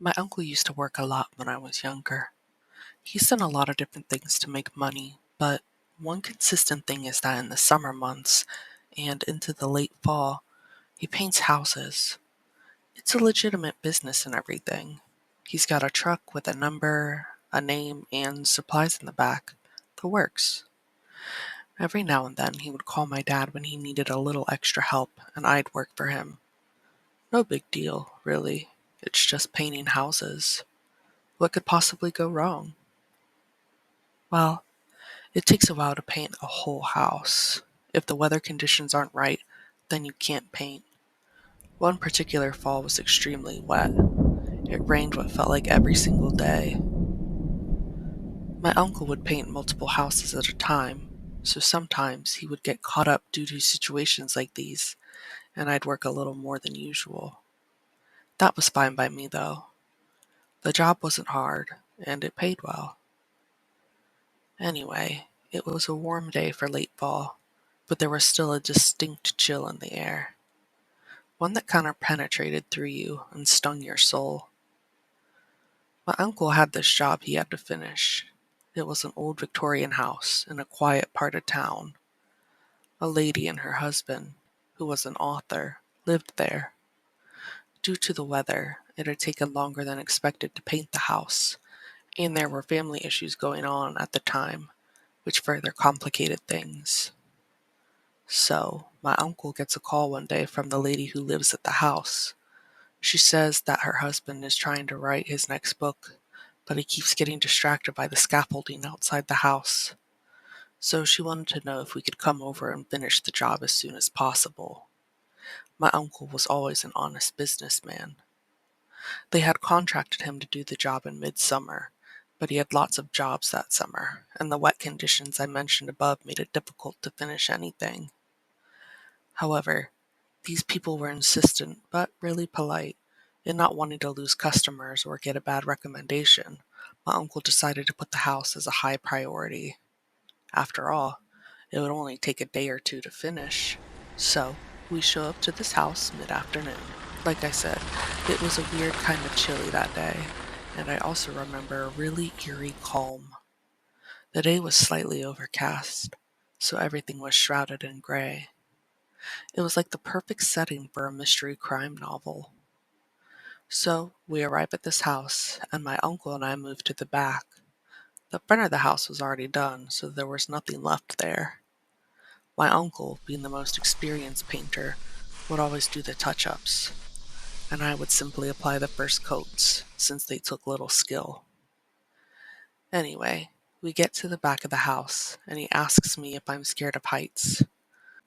My uncle used to work a lot when I was younger. He's done a lot of different things to make money, but one consistent thing is that in the summer months and into the late fall, he paints houses. It's a legitimate business and everything. He's got a truck with a number, a name, and supplies in the back. The works. Every now and then he would call my dad when he needed a little extra help, and I'd work for him. No big deal, really. It's just painting houses. What could possibly go wrong? Well, it takes a while to paint a whole house. If the weather conditions aren't right, then you can't paint. One particular fall was extremely wet. It rained what felt like every single day. My uncle would paint multiple houses at a time, so sometimes he would get caught up due to situations like these, and I'd work a little more than usual. That was fine by me, though. The job wasn't hard, and it paid well. Anyway, it was a warm day for late fall, but there was still a distinct chill in the air. One that kind of penetrated through you and stung your soul. My uncle had this job he had to finish. It was an old Victorian house in a quiet part of town. A lady and her husband, who was an author, lived there. Due to the weather, it had taken longer than expected to paint the house, and there were family issues going on at the time, which further complicated things. So, my uncle gets a call one day from the lady who lives at the house. She says that her husband is trying to write his next book, but he keeps getting distracted by the scaffolding outside the house. So she wanted to know if we could come over and finish the job as soon as possible. My uncle was always an honest businessman. They had contracted him to do the job in midsummer, but he had lots of jobs that summer, and the wet conditions I mentioned above made it difficult to finish anything. However, these people were insistent but really polite, and not wanting to lose customers or get a bad recommendation, my uncle decided to put the house as a high priority. After all, it would only take a day or two to finish. So, we show up to this house mid-afternoon. Like I said, it was a weird kind of chilly that day, and I also remember a really eerie calm. The day was slightly overcast, so everything was shrouded in gray. It was like the perfect setting for a mystery crime novel. So, we arrive at this house, and my uncle and I move to the back. The front of the house was already done, so there was nothing left there. My uncle, being the most experienced painter, would always do the touch-ups, and I would simply apply the first coats, since they took little skill. Anyway, we get to the back of the house, and he asks me if I'm scared of heights.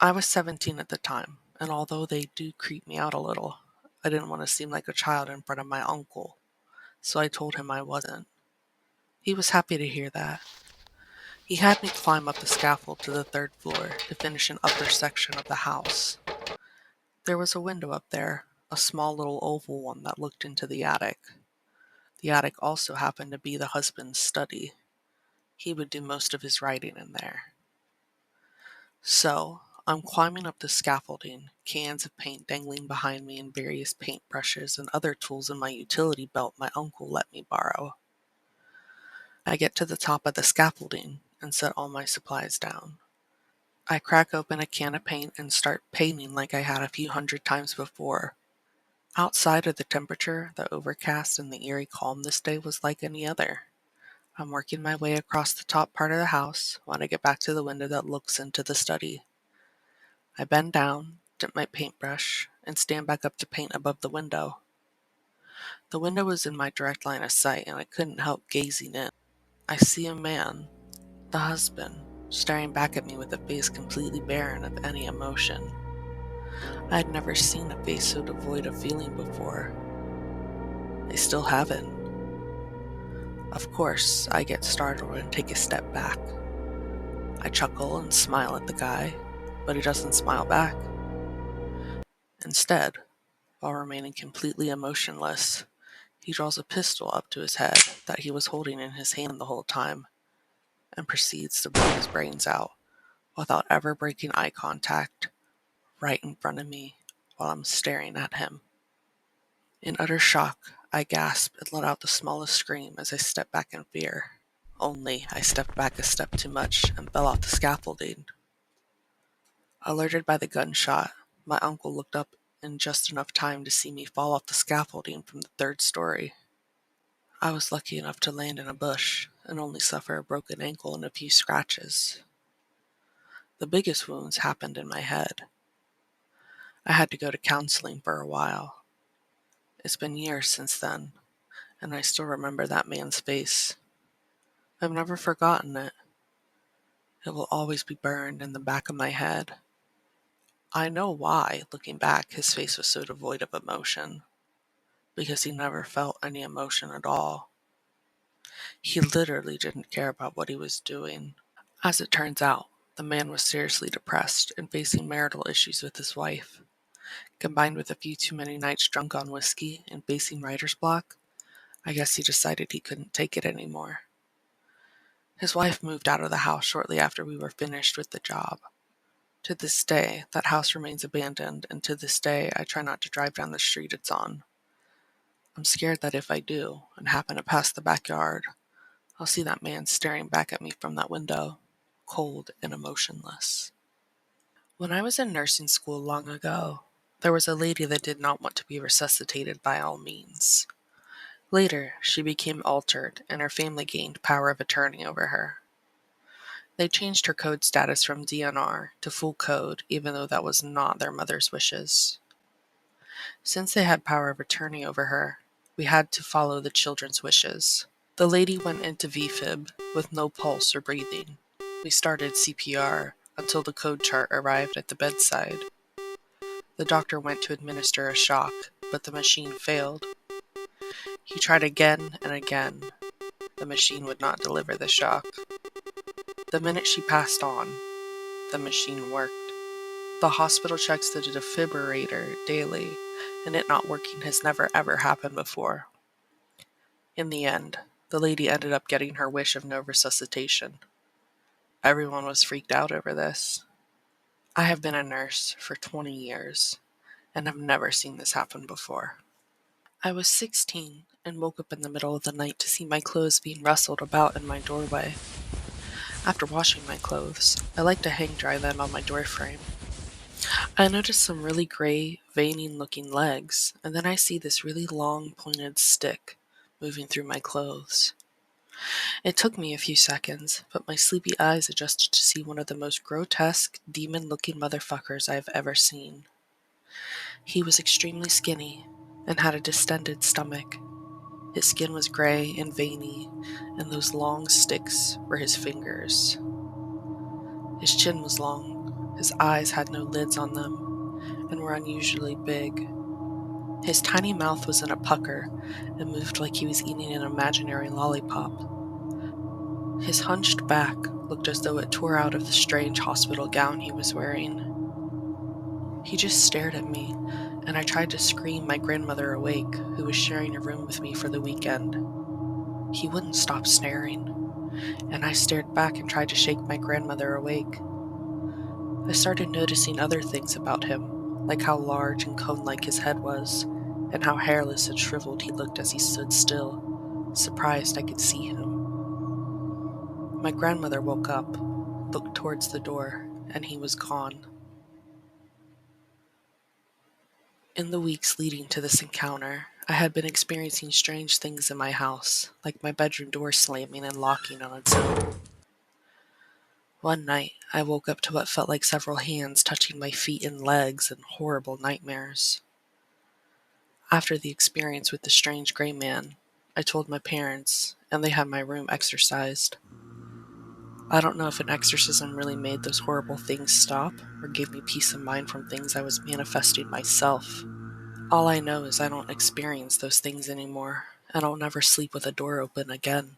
I was 17 at the time, and although they do creep me out a little, I didn't want to seem like a child in front of my uncle, so I told him I wasn't. He was happy to hear that. He had me climb up the scaffold to the third floor to finish an upper section of the house. There was a window up there, a small little oval one that looked into the attic. The attic also happened to be the husband's study. He would do most of his writing in there. So, I'm climbing up the scaffolding, cans of paint dangling behind me and various paintbrushes and other tools in my utility belt my uncle let me borrow. I get to the top of the scaffolding and set all my supplies down. I crack open a can of paint and start painting like I had a few hundred times before. Outside of the temperature, the overcast, and the eerie calm this day was like any other. I'm working my way across the top part of the house when I get back to the window that looks into the study. I bend down, dip my paintbrush, and stand back up to paint above the window. The window was in my direct line of sight, and I couldn't help gazing in. I see a man, the husband, staring back at me with a face completely barren of any emotion. I had never seen a face so devoid of feeling before. I still haven't. Of course, I get startled and take a step back. I chuckle and smile at the guy, but he doesn't smile back. Instead, while remaining completely emotionless, he draws a pistol up to his head that he was holding in his hand the whole time and proceeds to blow his brains out without ever breaking eye contact right in front of me while I'm staring at him. In utter shock, I gasped and let out the smallest scream as I stepped back in fear. Only I stepped back a step too much and fell off the scaffolding. Alerted by the gunshot, my uncle looked up in just enough time to see me fall off the scaffolding from the third story. I was lucky enough to land in a bush and only suffer a broken ankle and a few scratches. The biggest wounds happened in my head. I had to go to counseling for a while. It's been years since then, and I still remember that man's face. I've never forgotten it. It will always be burned in the back of my head. I know why, looking back, his face was so devoid of emotion. Because he never felt any emotion at all. He literally didn't care about what he was doing. As it turns out, the man was seriously depressed and facing marital issues with his wife. Combined with a few too many nights drunk on whiskey and facing writer's block, I guess he decided he couldn't take it anymore. His wife moved out of the house shortly after we were finished with the job. To this day, that house remains abandoned, and to this day, I try not to drive down the street it's on. I'm scared that if I do, and happen to pass the backyard, I'll see that man staring back at me from that window, cold and emotionless. When I was in nursing school long ago, there was a lady that did not want to be resuscitated by all means. Later, she became altered, and her family gained power of attorney over her. They changed her code status from DNR to full code, even though that was not their mother's wishes. Since they had power of attorney over her, we had to follow the children's wishes. The lady went into VFib with no pulse or breathing. We started CPR until the code chart arrived at the bedside. The doctor went to administer a shock, but the machine failed. He tried again and again. The machine would not deliver the shock. The minute she passed on, the machine worked. The hospital checks the defibrillator daily, and it not working has never ever happened before. In the end, the lady ended up getting her wish of no resuscitation. Everyone was freaked out over this. I have been a nurse for 20 years and have never seen this happen before. I was 16 and woke up in the middle of the night to see my clothes being rustled about in my doorway. After washing my clothes, I like to hang dry them on my doorframe. I noticed some really gray, veining-looking legs, and then I see this really long, pointed stick moving through my clothes. It took me a few seconds, but my sleepy eyes adjusted to see one of the most grotesque, demon-looking motherfuckers I have ever seen. He was extremely skinny and had a distended stomach. His skin was gray and veiny, and those long sticks were his fingers. His chin was long, his eyes had no lids on them, and were unusually big. His tiny mouth was in a pucker and moved like he was eating an imaginary lollipop. His hunched back looked as though it tore out of the strange hospital gown he was wearing. He just stared at me, and I tried to scream my grandmother awake, who was sharing a room with me for the weekend. He wouldn't stop staring, and I stared back and tried to shake my grandmother awake. I started noticing other things about him, like how large and cone-like his head was, and how hairless and shriveled he looked as he stood still, surprised I could see him. My grandmother woke up, looked towards the door, and he was gone. In the weeks leading to this encounter, I had been experiencing strange things in my house, like my bedroom door slamming and locking on its own. One night, I woke up to what felt like several hands touching my feet and legs and horrible nightmares. After the experience with the strange gray man, I told my parents, and they had my room exorcised. I don't know if an exorcism really made those horrible things stop or gave me peace of mind from things I was manifesting myself. All I know is I don't experience those things anymore, and I'll never sleep with a door open again.